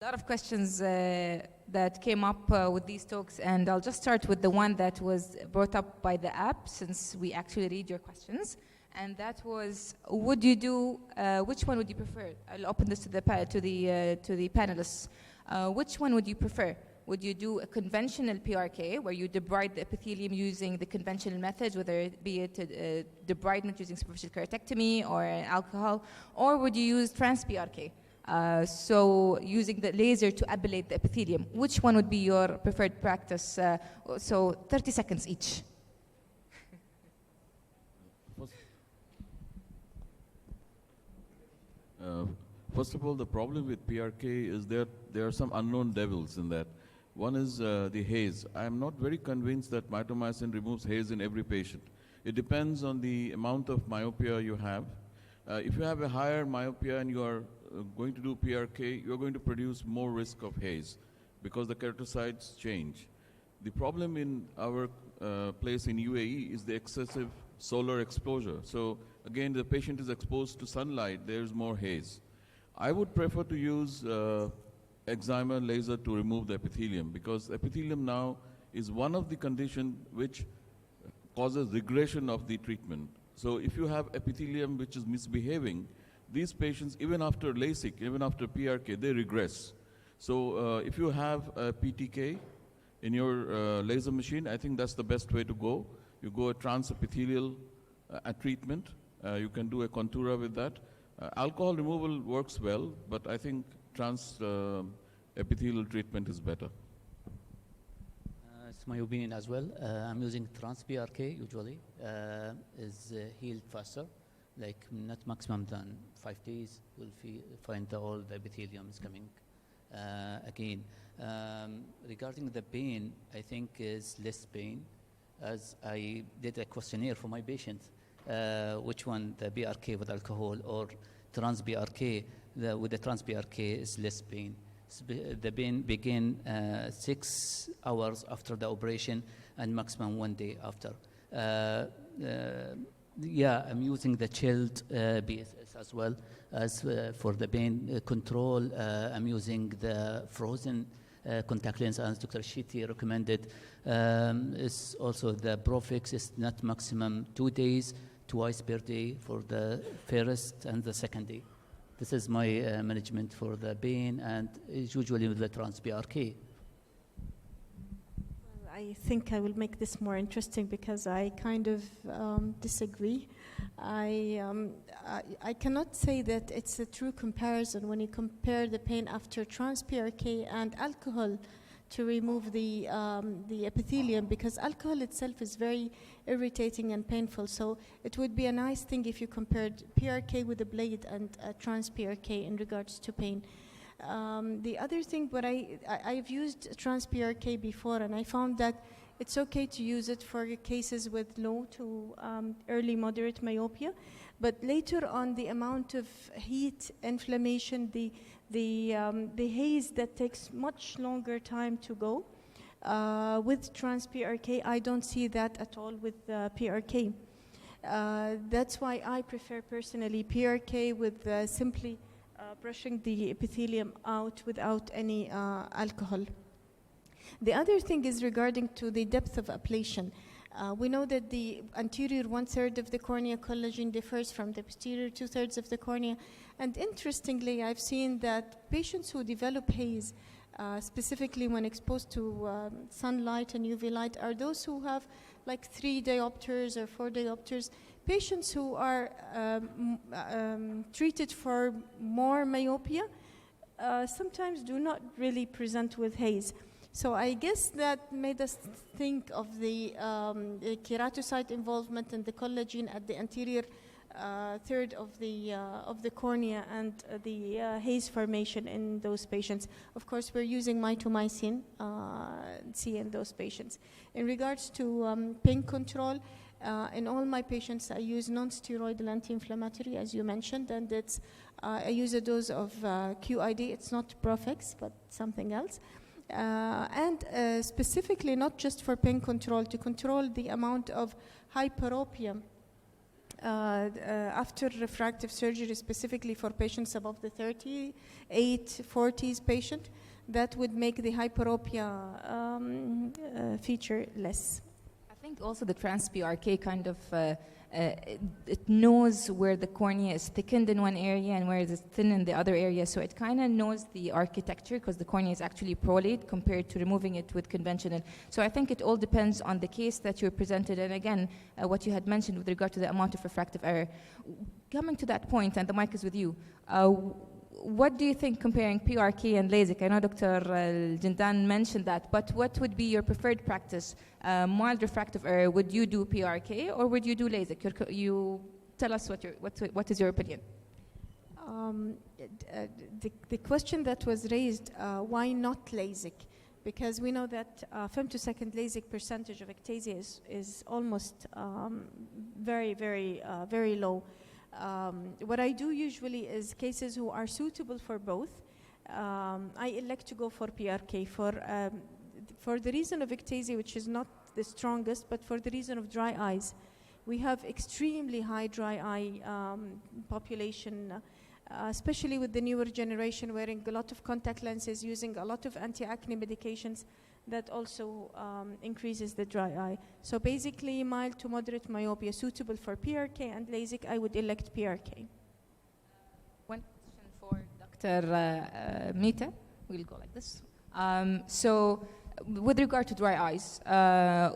A lot of questions that came up with these talks, and I'll just start with the one that was brought up by the app, since we actually read your questions. And that was, would you do? Which one would you prefer? I'll open this to the panelists. Which one would you prefer? Would you do a conventional PRK, where you debride the epithelium using the conventional methods, whether it be it a debridement using superficial keratectomy or alcohol, or would you use trans-PRK? So using the laser to ablate the epithelium. Which one would be your preferred practice? So 30 seconds each. First of all, the problem with PRK is that there are some unknown devils in that. One is the haze. I am not very convinced that mitomycin removes haze in every patient. It depends on the amount of myopia you have. If you have a higher myopia and you are going to do PRK, you're going to produce more risk of haze because the keratocytes change. The problem in our place in UAE is the excessive solar exposure. So again, the patient is exposed to sunlight, there's more haze. I would prefer to use excimer laser to remove the epithelium, because epithelium now is one of the conditions which causes regression of the treatment. So if you have epithelium which is misbehaving, these patients, even after LASIK, even after PRK, they regress. So if you have a PTK in your laser machine, I think that's the best way to go. You go a transepithelial treatment. You can do a contoura with that. Alcohol removal works well, but I think epithelial treatment is better. It's my opinion as well. I'm using trans-PRK usually. Is healed faster, like not maximum than 5 days. We'll find all the epithelium is coming again. Regarding the pain, I think is less pain. As I did a questionnaire for my patients, which one, the BRK with alcohol or trans-BRK, with the trans-BRK is less pain. The pain begin 6 hours after the operation and maximum 1 day after. Yeah, I'm using the chilled BSS as well as for the pain control. I'm using the frozen contact lens as Dr. Shiti recommended. It's also the Profix is not maximum 2 days, twice per day for the first and the second day. This is my management for the pain, and it's usually with the trans-PRK. I think I will make this more interesting because I kind of disagree. I cannot say that it's a true comparison when you compare the pain after trans-PRK and alcohol to remove the epithelium, because alcohol itself is very irritating and painful. So it would be a nice thing if you compared PRK with a blade and trans-PRK in regards to pain. The other thing, but I've used trans-PRK before, and I found that it's okay to use it for cases with low to early moderate myopia, but later on the amount of heat, inflammation, the haze that takes much longer time to go with trans-PRK, I don't see that at all with PRK. That's why I prefer personally PRK with simply brushing the epithelium out without any alcohol. The other thing is regarding to the depth of ablation. We know that the anterior 1/3 of the cornea collagen differs from the posterior 2/3 of the cornea. And interestingly, I've seen that patients who develop haze, specifically when exposed to sunlight and UV light, are those who have like 3 diopters or 4 diopters. Patients who are treated for more myopia sometimes do not really present with haze. So I guess that made us think of the keratocyte involvement and the collagen at the anterior 1/3 of the cornea and the haze formation in those patients. Of course, we're using mitomycin C in those patients. In regards to pain control, in all my patients, I use non-steroidal anti-inflammatory, as you mentioned, and it's I use a dose of QID. It's not Profix, but something else. And specifically not just for pain control, to control the amount of hyperopia after refractive surgery, specifically for patients above the 38, 40s patient, that would make the hyperopia feature less. I think also the trans-PRK kind of it knows where the cornea is thickened in one area and where it's thin in the other area. So it kind of knows the architecture because the cornea is actually prolate compared to removing it with conventional. So I think it all depends on the case that you're presented. And again, what you had mentioned with regard to the amount of refractive error. Coming to that point, and the mic is with you, what do you think comparing PRK and LASIK? I know Dr. Jindan mentioned that, but what would be your preferred practice? Mild refractive error, would you do PRK or would you do LASIK? You tell us what is your opinion? The question that was raised, why not LASIK? Because we know that femtosecond LASIK percentage of ectasia is almost very, very, very low. What I do usually is cases who are suitable for both. I elect to go for PRK for the reason of ectasia, which is not the strongest, but for the reason of dry eyes. We have extremely high dry eye population, especially with the newer generation wearing a lot of contact lenses, using a lot of anti-acne medications. That also increases the dry eye. So basically, mild to moderate myopia suitable for PRK and LASIK, I would elect PRK. One question for Dr. Mita. We'll go like this. So with regard to dry eyes,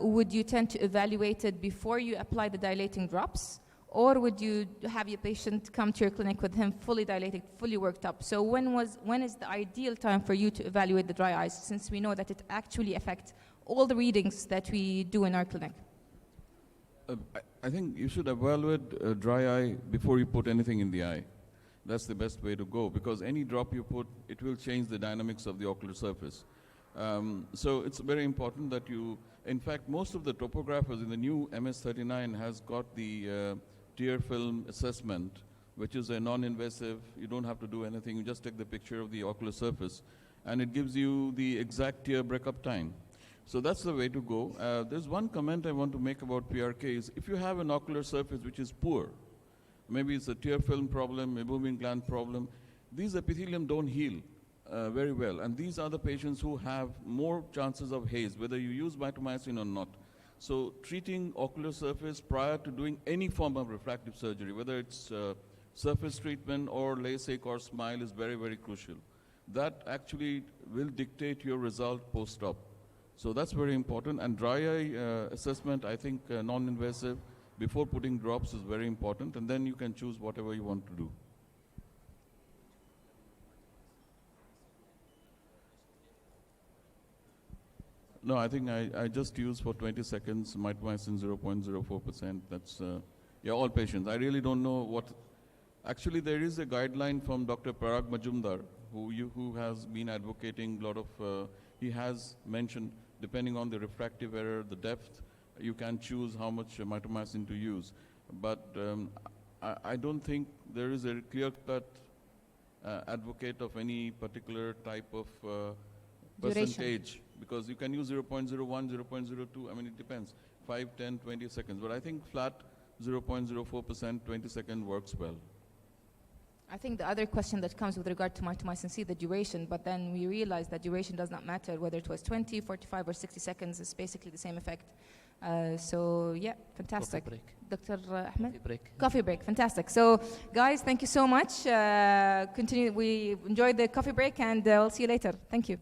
would you tend to evaluate it before you apply the dilating drops? Or would you have your patient come to your clinic with him fully dilated, fully worked up? So when is the ideal time for you to evaluate the dry eyes, since we know that it actually affects all the readings that we do in our clinic? I think you should evaluate dry eye before you put anything in the eye. That's the best way to go, because any drop you put, it will change the dynamics of the ocular surface. So it's very important that you, in fact, most of the topographers in the new MS-39 has got the tear film assessment, which is a non-invasive. You don't have to do anything. You just take the picture of the ocular surface, and it gives you the exact tear breakup time. So that's the way to go. There's one comment I want to make about PRK is if you have an ocular surface which is poor, maybe it's a tear film problem, a moving gland problem, these epithelium don't heal very well. And these are the patients who have more chances of haze, whether you use mitomycin or not. So treating ocular surface prior to doing any form of refractive surgery, whether it's surface treatment or LASIK or SMILE, is very, very crucial. That actually will dictate your result post-op. So that's very important. And dry eye assessment, I think non-invasive, before putting drops is very important. And then you can choose whatever you want to do. No, I think I just use for 20 seconds mitomycin 0.04%. That's, yeah, all patients. I really don't know what. Actually, there is a guideline from Dr. Parag Majumdar, who has been advocating a lot of, he has mentioned, depending on the refractive error, the depth, you can choose how much mitomycin to use. But I don't think there is a clear-cut advocate of any particular type of percentage. Because you can use 0.01, 0.02, I mean, it depends, 5, 10, 20 seconds. But I think flat 0.04%, 20 seconds works well. I think the other question that comes with regard to mitomycin C, the duration, but then we realize that duration does not matter, whether it was 20, 45, or 60 seconds, it's basically the same effect. So, yeah, fantastic. Coffee break. Dr. Ahmed? Coffee break. Coffee break, fantastic. So, guys, thank you so much. We enjoyed the coffee break, and I'll see you later. Thank you.